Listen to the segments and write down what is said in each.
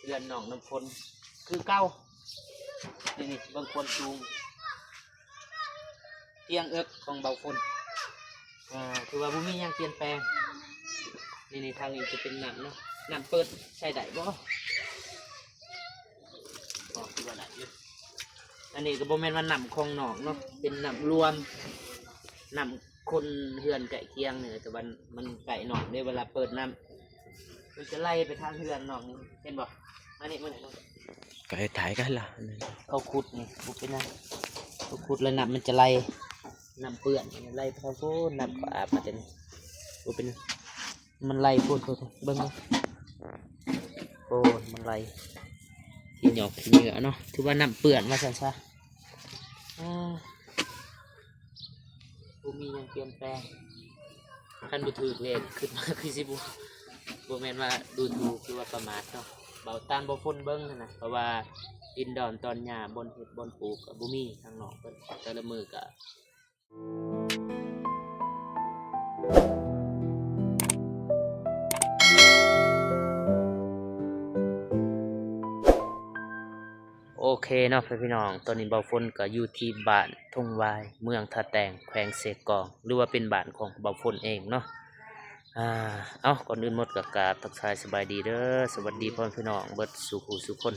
เรือนหนองน้ำฝนคือเก้านี่บางคนจูงเตียงเอิกของเบาฝนคือว่าบุมียังเปลี่ยนแปลงนี่ทางนี้จะเป็นน้ำเนาะน้ำเปิดใส่ได้บ่คือว่าได้อยู่อันนี้ก็บ่แม่นว่าน้ำคลองหนองเนาะเป็นน้ำรวมน้ำคนเฮือนไก่เคียงเนี่ยแต่มันไก่หนองในเวลาเปิดน้ำมันจะไล่ไปทางเฮือนหนองนี่เห็นบ่อันนี้มันไก่ถ่ายกันล่ะเขาขุดนี่ขุดไปนะเขาขุดแล้วน้ำมันจะไล่น้ำเปื้อนไล่พอพูดน้ำก็อาบมาเต็มขุดเป็นมันไล่พูดเบิ้งโอ้มันไล่ที่หยอกที่เหนือเนาะถือว่าน้ำเปื้อนมาซะมียังเปลี่ยนแปลงขั้นดูถูกเลยขึ้นมาคือสิบุแมนว่าดูถูกคือว่าประมาทเนาะเบาตามบ่พ้นเบิ้งนะเพราะว่าดินดอนตอนหญ้าบนเห็ดบนปลูกกับบุมีทางหนองเพิ่นแต่ละมือกับโอเคเนาะพี่น้องตอนนี้เบาฝนก็อยู่ที่บ้านทุ่งวายเมืองท่าแตงแขวงเสกองหรือว่าเป็นบ้านของเบาฝนเองเนาะเอาก่อนอื่นหมดกับกราบทักทายสบายดีเด้อสวัสดีพ่อพี่น้องเบิดสุขสุขคน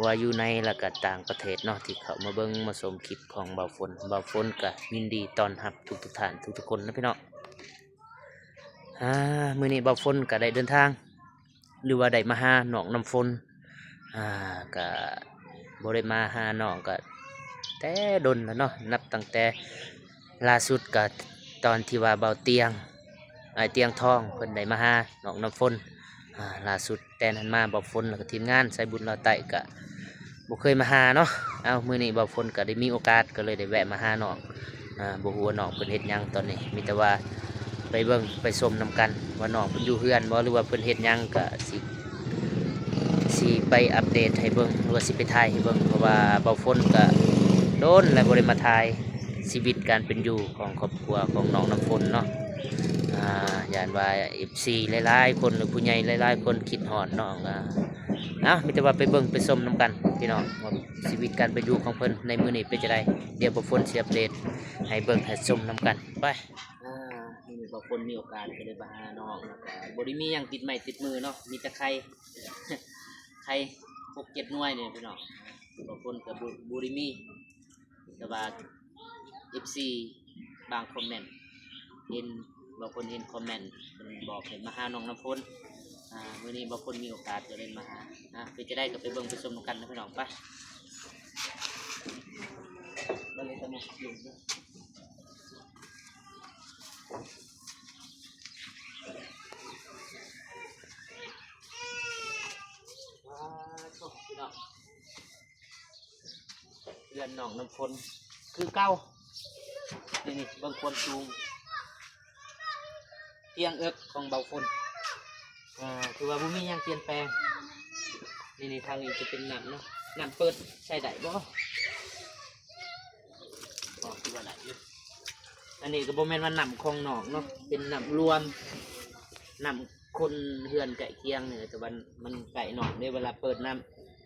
ว่าอยู่ในและก็ต่างประเทศเนาะที่เขามาเบิ้งมาชมคลิปของเบาฝนก็ยินดีต้อนรับทุกท่านทุกคนนะพี่น้องมื้อนี้เบาฝนก็ได้เดินทางหรือว่าได้มาหาหนองน้ำฝนก็บ่ได้มาหาน้องก็แต่ดนแล้วเนาะนับตั้งแต่ล่าสุดก็ตอนที่ว่าเบาเตียงเตียงทองเพิ่นได้มาหาน้องน้ำฝนล่าสุดแต่นั้นมาเบาฝนแล้วก็ทีมงานใส่บุญเราไต่ก็บ่เคยมาหาเนาะเอามื้อนี้เบาฝนก็ได้มีโอกาสก็เลยได้แวะมาหาน้องบ่ฮู้ว่าน้องเพิ่นเฮ็ดหยังตอนนี้มีแต่ว่าไปเบิ่งไปชมนำกันว่าน้องเพิ่นอยู่เฮือนบ่หรือว่าเพิ่นเฮ็ดหยังก็สิไปอัปเดตให้เบิ่งหรือว่าสิไปถ่ายให้เบิ่งเพราะว่าเบาฝนก็โดนและบ่ได้มาถ่ายชีวิตการเป็นอยู่ของครอบครัวของน้องน้ำฝนเนาะย่านว่า FC หลายๆคนหรือผู้ใหญ่หลายๆคนคิดฮอดน้องมีแต่ว่าไปเบิ่งไปชมนำกันพี่น้องว่าชีวิตการเป็นอยู่ของเพิ่นในมื้อนี้เป็นจังได๋เดี๋ยวเบาฝนสิอัปเดตให้เบิ่งให้ชมนำกันไปมื้อนี้เบาฝนมีโอกาสก็ได้มาหาน้องแล้วก็บ่ได้มีหยังติดไม้ติดมือเนาะมีแต่ไข่6-7 หน่วยเนี่ยพี่น้องบางคนกับบูริมีแต่ว่า FC บางคอมเมนต์บางคนเห็นคอมเมนต์บอกให้มาหาน้องน้ำฝนวันนี้บางคนมีโอกาสจะได้มาหาไปจะได้กับไปเบิ่งไปชมกันนะพี่น้องไปมาเลยสมุกอยู่ด้วยเรือนหนองน้ำฝนคือเก้านี่บางคนจูงเตียงเอิกของเบาฝนคือว่าบุมียังเปลี่ยนแปลงนี่ทางนี้จะเป็นน้ำเนาะน้ำเปิดใส่ได้บ่คือว่าได้อยู่อันนี้ก็บ่แม่นว่าน้ำคลองหนองเนาะเป็นน้ำรวมน้ำคนเฮือนไก่เคียงเนี่ยแต่มันไก่หนองในเวลาเปิดน้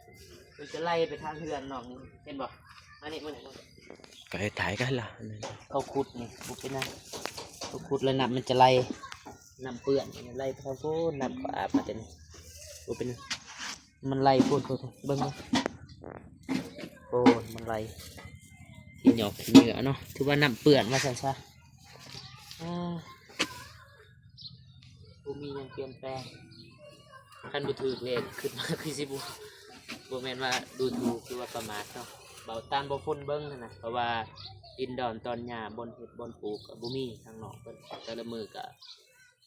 ำมันจะไล่ไปทางเฮือนหนองนี่เห็นบ่อันนี้มันไก่ถ่ายกันล่ะเขาขุดนี่ขุดไปนะเขาขุดแล้วน้ำมันจะไล่น้ำเปื้อนไล่พอพูดน้ำก็อาบมาเต็มขุดเป็นมันไล่พูดเบิ้งโอ้มันไล่ที่หยอกที่เหนือเนาะถือว่าน้ำเปื้อนมาซะบุมียังเปลี่ยนแปลงขั้นดูถูกเลยขึ้นมาคือสิบุแมนว่าดูถูกคือว่าประมาทเนาะเบาตามบ่พ้นเบิ้งนะเพราะว่าดินดอนตอนหญ้าบนเห็ดบนปลูกกับบุมีทางหนองเพิ่นแต่ละมือก็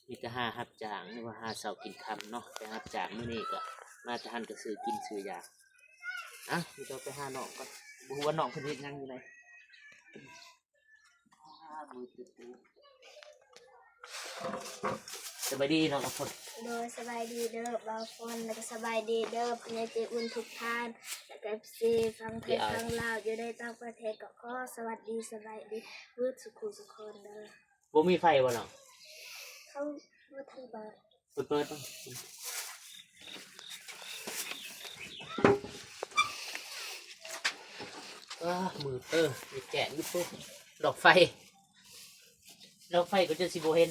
มีแต่หับจางหรือว่าเสากินคำเนาะแต่หับจางมื้อนี้ก็มาจะหันกระสือกินซื้อยามีตัวไปหาหนองก่อนบุว่าหนองเพิ่นเฮ็ดยังอยู่ไหนมือติดสบายดีน้องฝนโดยสบายดีเด้อบางคนแล้วก็สบายดีเด้อพญาเจอุ่นทุกท่านแล้วก็ซีฟังเพลงฟังลาวอยู่ในต่างประเทศก็ขอสวัสดีสบายดีวืดสุขุสุคนเด้อบ่มีไฟบ่หรอเขาว่าทางบ้านเปิด มือมีแจกอยู่ปุ๊บดอกไฟก็จะสิโบเห็น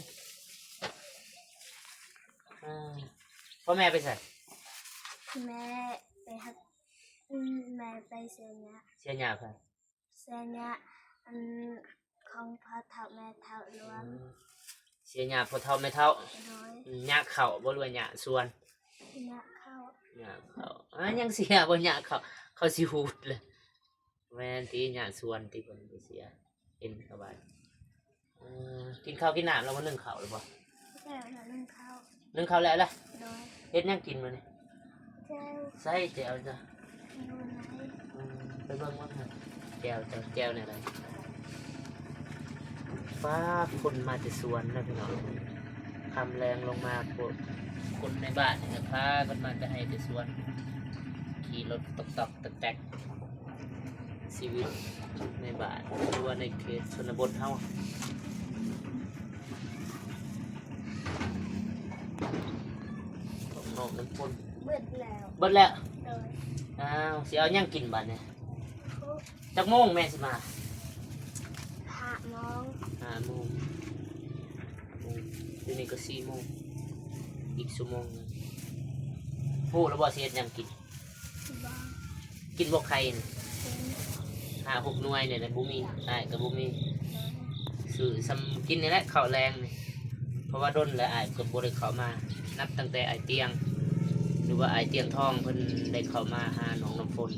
พ่อแม่ไปใส่ แม่ไปฮักแม่ไปเสียเนี่ย เสียหยาไป เสียเนี่ยของพ่อเฒ่าแม่เฒ่ารวม เสียหยาพอเท่าไม่เท่า โดย หยาเข่าบ่รวยหยาส่วน เนี่ยเข้า หยาเข่ายังเสียบ่หยาเขาสิหูดเลยแม่นตีหยาส่วนตีคนไปเสียเห็นสบายกินข้าวกินน้ำแล้วมันนึ่งข้าวหรือเปล่า แก้วน่ะนึ่งข้าว นึ่งข้าวแล้วล่ะ โดย เฮ็ดหยังกินมื้อนี้ แก้ว ใส่แจ่วจ้ะ ดูไหน ไปเบิ่งว่าแจ่วเนี่ยอะไรฟ้าคนมาแต่สวนนะพี่น้องคำแรงลงมาพวกคนในบ้านเนี่ยพากันมาจะให้แต่สวนขี่รถตอกแตกชีวิตในบ้านหรือว่าในเขตชนบทเฮาน้องน้ำปน เบิดแล้ว เบิดแล้ว โดย อ้าวสิเอาหยังกินบัดเนี่ย คุก จักโมงแม่สิมา 5 โมง 5 โมงเดี๋ยวนี้ก็4 โมงอีกชั่วโมงหนึ่งพูดแล้วบ่สิเฮ็ดหยังกิน บ้าง กินบ่ไข่นี่ เป็น 5-6 หน่วยเนี่ยนะบ่มีอ้ายก็บ่มีซื้อซ้ำกินนี่แหละข้าวแรงนี่เพราะว่าดนแล้วอ้ายก็บ่ได้เข้ามานับตั้งแต่อ้ายเตียง หรือว่าอ้ายเตียงทองเพิ่นได้เข้ามาหาน้องน้ำฝน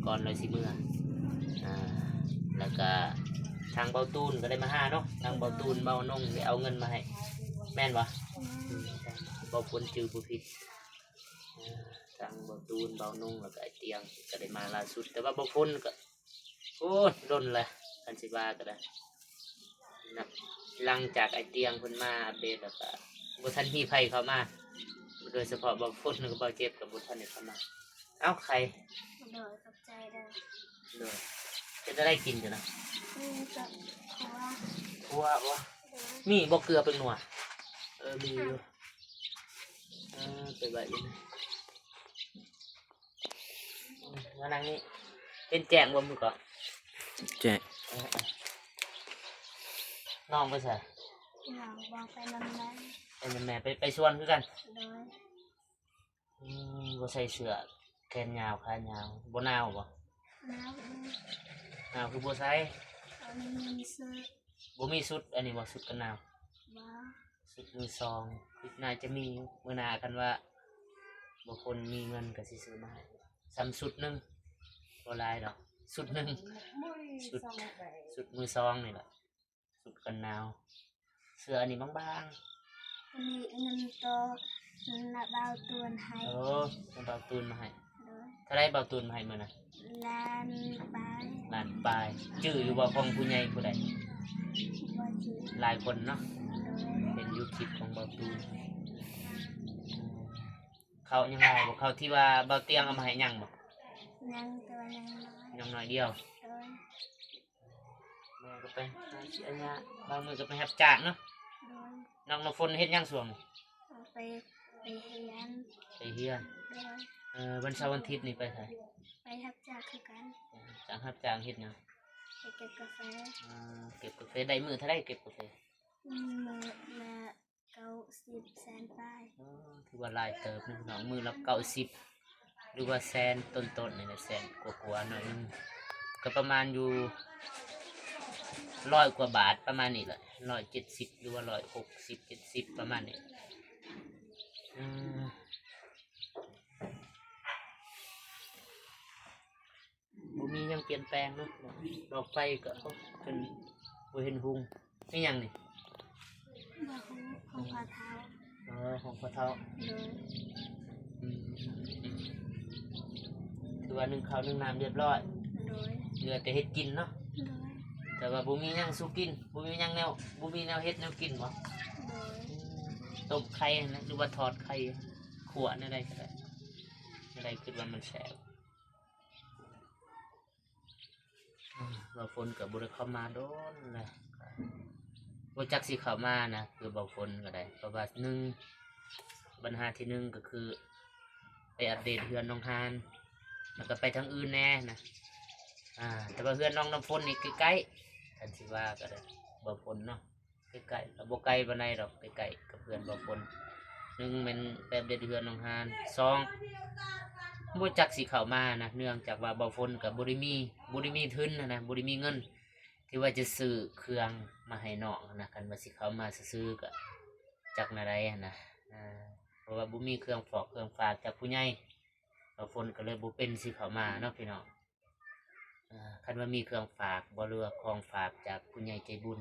ก่อนเลยสิเมื่อแล้วก็ทางเบาตูนก็ได้มาหาเนาะทางเบาตูนเบานงได้เอาเงินมาให้แม่นบ่เบาฝนจือผู้ผิดทางเบาตูนเบานงแล้วก็ไอ้เตียงก็ได้มาล่าสุดแต่ว่าเบาฝนก็โอ้ยดนเลยคันสิว่าก็ได้นะหลังจากไอ้เตียงเพิ่นมาอัปเดตแล้วก็บ่ทันมีไผเข้ามาโดยเฉพาะเบาฝนแล้วก็เบาเจ็บกับบ่ทันได้เข้ามาเอ้าใคร โดยตกใจเด้อ เด้อจะได้กินอยู่นะ ก็เพราะว่า เพราะว่าวะ โดย มีบ่เกลือเป็นหนัวมีอยู่ไปใบอยู่นะมานั่งนี่เป็นแจงบ่มือก่อน แจ้ง น้องไปใส่ หลังวางไปนำนั้น เป็นแม่ไปชวนคือกัน โดย บ่ใส่เสื้อแขนยาวขายาวบ่หนาวบ่ น้ำ หนาวคือบ่ใส่ อันนี้มีซื้อ บ่มีชุดอันนี้บ่ชุดกันหนาว บ้า ชุดมือซองคือน่าจะมีมื้อหน้ากันว่าบ่คนมีเงินก็สิซื้อมาให้ซ้ำชุดหนึงบ่หลายดอกชุดหนึง สุดมือซองนี่แหละสุดกันหนาวเสื้ออันนี้บาง อันนี้เงินโตนับเบาตัวให้ ๆมันเบาตูนมาให้ โดย ถ้าได้เบาตูนมาให้มื้อน่ะ ล้านไป ล้านปลายชื่ออยู่บ่ของผู้ใหญ่ผู้ใด บ่จืด หลายคนเนาะ โดย เป็นยูคลิปของเบาตูนเขายังไงบ่เขาที่ว่าเบาเตียงเอามาให้ยังบ่ ยังตัวยังน้อย ยังน้อยเดียว โดย แม่ก็ไปหาเสียหญ้าบางมื้อก็ไปรับจ้างเนาะ โดย น้องน้ำฝนเฮ็ดหยังส่วงนี่ เอาไปเฮียน ไปเฮียน โดย วันเสาร์วันอาทิตย์นี่ไปไส ไปทับจากคือกัน จ้างรับจ้างเฮ็ดหยัง ไปเก็บกาแฟ เก็บกาแฟได้มื้อเท่าไดเก็บกาแฟ มือละ90 แสนป้าย ถือว่าหลายเติบนะพี่น้องมือละ90หรือว่าแสนต้นๆนี่แหละแสนกว่าๆหน่อยนึงก็ประมาณอยู่100 กว่าบาทประมาณนี้แหละ170หรือว่า160 70ประมาณนี้บ่มีหยังเปลี่ยนแปลงเนาะดอกไฟก็จนบ่เห็นหุงนี่หยังนี่ บ่ฮู้ของพาเท้า ของพ่อเฒ่า โดย ถือว่านึ่งข้าวนึ่งน้ำเรียบร้อย โดย เหลือแต่เฮ็ดกินเนาะ โดย แต่ว่าบ่มีหยังสู้กินบ่มีหยังแนวบ่มีแนวเฮ็ดแนวกินบ่ โดย ต้มไข่นะหรือว่าทอดไข่ขั่วนั่นได้ก็ได้อะไรคิดว่ามันแซ่บบ่ฝนก็บ่ได้เข้ามาโดนเลยบ่จักสิเข้ามานะคือบ่ฝนก็ได้เพราะว่าปัญหาที่หนึ่งก็คือไปอัปเดตเฮือนน้องฮานแล้วก็ไปทางอื่นแน่นะ แต่ว่าเพื่อนน้องน้ำฝนนี่ใกล้ๆทันสิว่าก็ได้บ่ฝนเนาะใกล้ๆแล้วบ่ไกลปานใดดอกใกล้ๆกับเพื่อนบ่ฝนหนึ่งแม่นแป๊บเดียวเพื่อนน้องฮานสองบ่จักสิเข้ามานะเนื่องจากว่าบ่ฝนกับบ่ได้มีทุนนะบ่ได้มีเงินที่ว่าจะซื้อเครื่องมาให้น้องนะคันว่าสิเข้ามาซื้อๆก็จักแนวใดนะเพราะว่าบ่มีเครื่องฟอกเครื่องฝากจากผู้ใหญ่บ่ฝนก็เลยบ่เป็นสิเข้ามาเนาะพี่น้อง คันว่ามีเครื่องฝากบ่เรือของฝากจากผู้ใหญ่ใจบุญ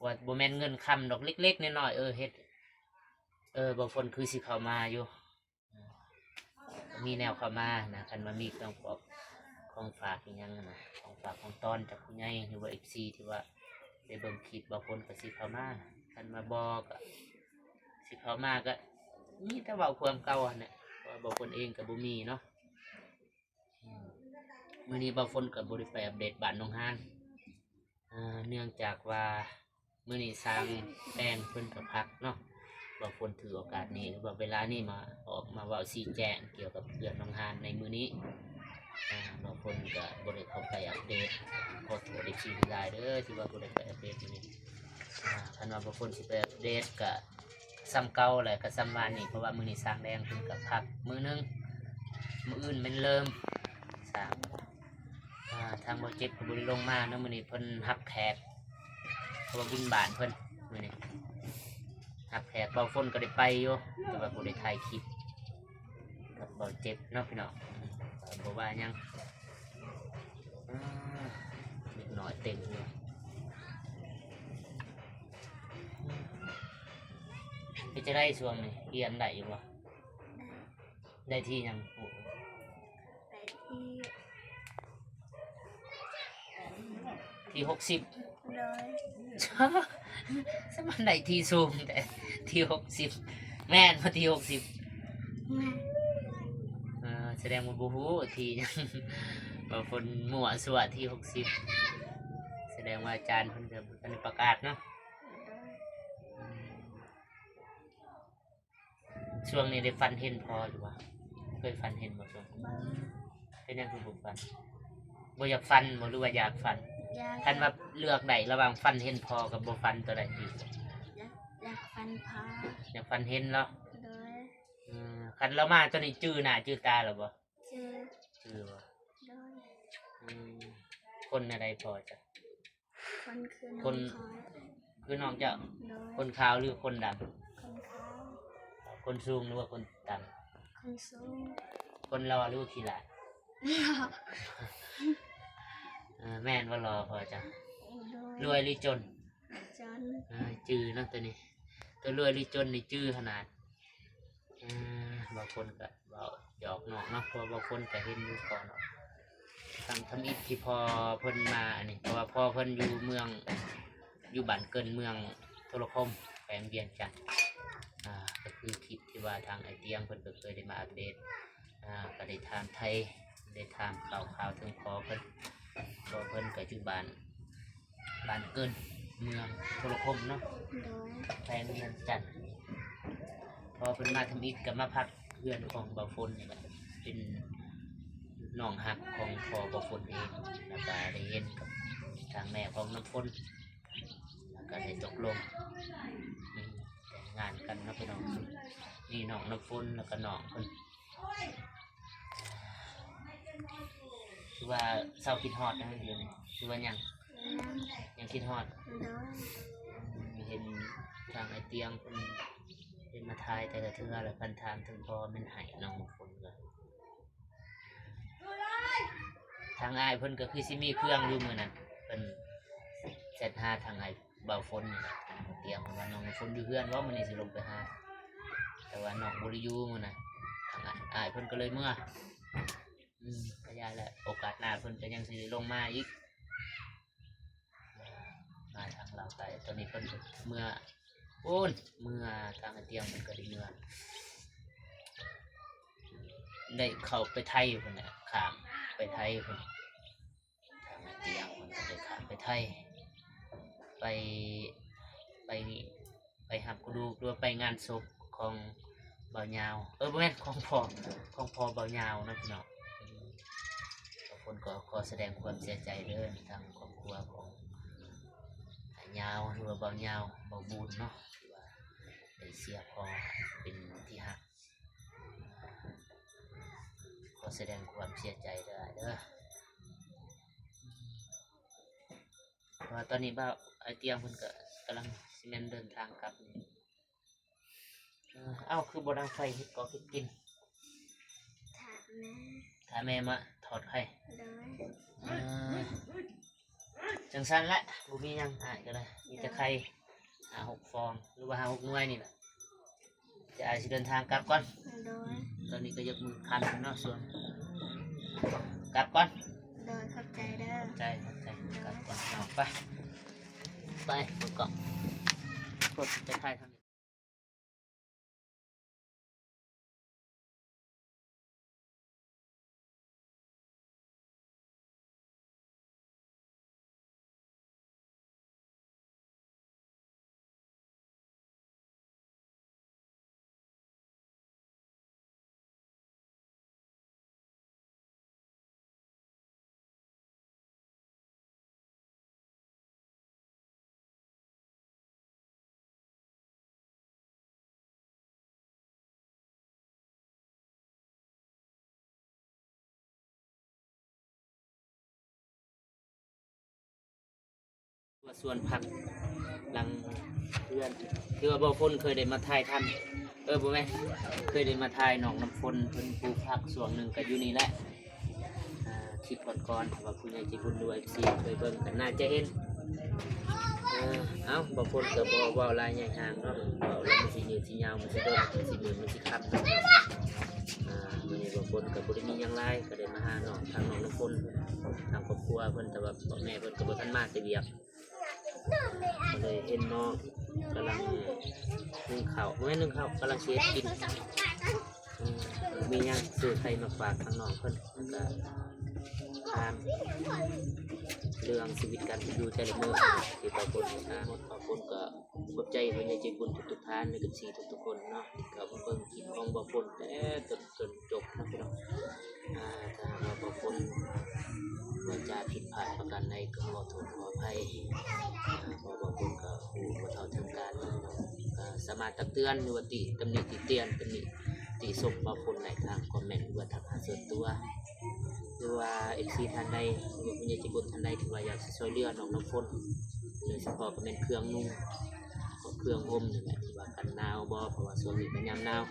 ว่าบ่แม่นเงินคำดอกเล็กๆน้อยๆเฮ็ดบางคนคือสิเข้ามาอยู่มีแนวเข้ามานะคันว่ามีเครื่องฝากของฝากอีหยังนะของฝากของตอนจากผู้ใหญ่หรือว่า FC ที่ว่าได้เบิ่งคลิปบางคนก็สิเข้ามาคันมาบ่ก็สิเข้ามาก็มีแต่เว้าความเก่าหั่นแหละเพราะว่าบางคนเองก็บ่มีเนาะ มื้อนี้บ่าวฝนกับบริไปอัปเดตบ้านน้องฮานเนื่องจากว่ามื้อนี้สร้างแปลงเพิ่นก็พักเนาะบ่าวฝนถือโอกาสนี้หรือว่าเวลานี้มาออกมาเว้าชี้แจงเกี่ยวกับเรื่องน้องฮานในมื้อนี้บ่าวฝนก็บ่ได้เข้าไปอัปเดตขอโทษอีกทีหลายเด้อที่ว่าบ่ได้ไปอัปเดตมื้อนี้คันว่าบ่าวฝนสิไปอัปเดตก็ซ้ำเก่าแหละก็ซ้ำวานนี้เพราะว่ามื้อนี้สร้างแดงเพิ่นก็พักมื้อนึงมื้ออื่นแม่นเริ่มสร้าง ทางบ่เจ็บก็บ่ได้ลงมาเนาะมื้อนี้เพิ่นรับแขกเพราะว่าบุญบานเพิ่นมื้อนี้รับแขกเบาฝนก็ได้ไปอยู่แต่ว่าบ่ได้ถ่ายคลิปกับบ่เจ็บเนาะพี่น้องบ่ว่าหยังนิดหน่อยเต็มอยู่ไปจะได้ช่วงนี้เรียนได้อยู่บ่ได้ที่หยังโอ้ ไปที่ ที่60 โดย สมันได้ที่สูงแต่ที่60แม่นพอที่60 แม่ แสดงว่าบูฮูที่ บางคนมั่วสวดที่60แสดงว่าอาจารย์เพิ่นก็เพิ่นประกาศเนาะช่วงนี้ได้ฟันเห็นพอหรือว่าเคยฟันเห็นบ่ช่วง บ้า เป็นยังคือบ่ฟันบ่อยากฟันบ่หรือว่าอยากฟัน อยาก คันว่าเลือกได้ระหว่างฟันเห็นพอกับบ่ฟันตัวใดดี อยากฟันพา อยากฟันเห็นเนาะ โดย คันเรามาตัวนี้จื้อหน้าจื้อตาหรือบ่ เจอ จื้อบ่ โดย คนอะไรพอจ้ะ คนคือ คน น้องคอย คือน้องเจ้า โดย คนขาวหรือคนดำ คนขาว คนสูงหรือว่าคนต่ คนสูง ำคนรอหรือว่าขี้หลาดแม่นว่ารอพอจ้ะ โด รวยหรือจน จน จื้อเนาะตัวนี้ตัวรวยหรือจนนี่จื้อขนาดบางคนก็เบาหยอกนอกเนาะเพราะบางคนก็เห็นอยู่ก่อนเนาะทางทำอิฐที่พอเพิ่นมาอันนี้เพราะว่าพอเพิ่นอยู่เมืองอยู่บ้านเกินเมืองโทรคมแขวงเวียงจันทน์ก็คือคลิปที่ว่าทางไอเตียงเพิ่นก็เคยได้มาอัปเดตก็ได้ถามไทยได้ถามข่าวถึงพอเพิ่นก็อยู่บ้านเกินเมืองโทรคมเนาะ โดย แฟนเมืองจันทน์พอเป็นมาทำอิฐกับมาพักเพื่อนของเบาฝนนี่แหละเป็นน้องหักของพ่อเบาฝนเองแล้วก็ได้เห็นกับทางแม่ของน้ำฝนแล้วก็ได้ตกลงแต่งงานกันเนาะพี่น้องนี่น้องน้ำฝนแล้วก็น้องคนคือว่าเศร้าคิดฮอดนะเดี๋ยวนี้คือว่ายังคิดฮอด โดย เห็นทางไอเตียงเป็นมาทายแต่ละเทือแล้วพันทามถึงพอมันหายน้องบางคนก็ทางไอายเพิ่นก็คือสิมีเครื่องอยู่มือนั้นเป็นเซตหาทางไอเบาฝนนี่แหละทางเตียงว่าน้องฝนอยู่เพื่อนว่ามันนี่สิลงไปหาแต่ว่าน้องบริยูมือน่ะทางไอายเพิ่นก็เลยเมื่อพยายแหละโอกาสหน้าเพิ่นก็ยังสิลงมาอีกมาทางเราไปตอนนี้เพิ่นเมื่อโอนเมื่อทางไอเตียงมันก็ได้เมื่อได้เข้าไปไทยคนน่ะข้ามไปไทยคนทางไอเตียงมันก็ได้ข้ามไปไทยไปไปหับกระดูกหรือว่าไปงานศพของเบาเหยาวบ่แม่นของพ่อเบาเหยาวนะพี่น้องฝ คนก็ขอแสดงความเสียใจเด้อทางครอบครัวของยาวหรือว่าเบายาวเบาบูนเนาะที่ว่าได้เสียพ่อเป็นที่หักขอแสดงความเสียใจเด้อเพราะว่าตอนนี้บ่าวไอเตียงเพิ่นก็กำลังสิแม่นเดินทางกลับนี่เอ้าคือบ่ดังไฟเฮ็ดก็เฮ็ดกิน ถามแม่ ถ้าแม่มาถอดไข่ โดย จังสันละบ่มีหยังหายก็เลยมีแต่ไข่6 ฟองหรือว่า6 หน่วยนี่แหละจะอาจสิเดินทางกลับก่อน โดย ตอนนี้ก็ยกมือคันเนาะส่วนกลับก่อน โดยขอบใจเด้อ ใจกลับก่อนเอาไปเปิดกล่องกดจะถ่ายทางนี้ส่วนผักหลังเพื่อนคือว่าบ่ฝนเคยได้มาถ่ายทำบ่แม่เคยได้มาถ่ายหนองน้ำฝนเพิ่นปลูกผักส่วนหนึ่งก็อยู่นี่แหละคลิปก่อนๆว่าผู้ใหญ่ใจบุญด้วยสิเคยเบิ่งกันน่าจะเห็นเอ้าบ่ฝนก็บ่เว้าหลายใหญ่ห่างเนาะเว้าแล้วมันสิยืดสิยาวมันสิโดนมันสิมืดมันสิคับมื้อนี้บ่ฝนก็บ่ได้มีหยังหลายก็ได้มาหาน้องทางหนองน้ำฝนทางครอบครัวเพิ่นแต่ว่าพ่อแม่เพิ่นก็บ่ทันมาแต่เวียกก็เลยเห็นน้องกำลังนึ่งข้าวไม่นึ่งข้าวกำลังเช็ดกินมียังซื้อไข่มาฝากทางน้องเพิ่นก็ถามเรื่องชีวิตการอยู่แต่ละมื้อที่บางคนบางคนก็ขอบใจเพิ่นใจบุญทุกท่านในกับชีทุกคนเนาะที่เขาเบิ่งคลิปของบางคนแต่จนจบนะพี่น้องถ้าว่าบางคนว่าจะผิดพลาดประการใดก็ขอโทษขออภัยเพราะบางคนก็รู้ว่าเท่าถึงการก็สามารถตักเตือนหรือว่าติตำหนิติเตียนตำหนิติส่งบางคนในทางคอมเมนต์หรือว่าทางส่วนตัวหรือว่าFCท่านใดหรือว่าผู้ใหญ่ใจบุญท่านใดที่ว่าอยากช่วยเหลือน้องน้ำฝนโดยเฉพาะก็เป็นเครื่องนุ่งเครื่องห่มนี่แหละที่ว่ากันหนาวบ่เพราะว่าช่วงนี้เป็นยามหนาว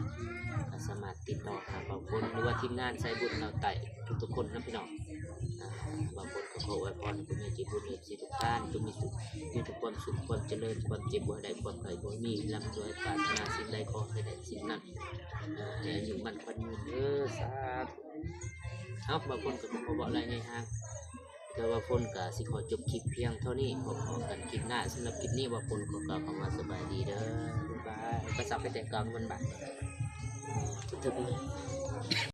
ก็สามารถติดต่อหาบางคนหรือว่าทีมงานสายบุญเราไต่ทุกๆคนนะพี่น้องบางคนก็ขออวยพรคุณยายจีบุญเอฟซีทุกท่านจงมีสุขมีทุกความสุขความเจริญความเจ็บบ่ได้ความไข้บ่มีร่ำรวยปรารถนาสิ่งใดขอให้ได้สิ่งนั้นให้อายุมั่นขวัญยืนสาธุบางคนก็ขอบอกอะไรในทางแต่ว่าคนก็สิขอจบคลิปเพียงเท่านี้พบกันคลิปหน้าสำหรับคลิปนี้ว่าคนก็กล่าวคำว่าสบายดีเด้อบ๊ายบายก็สับไปแต่กลางวันบ่ายทุกๆ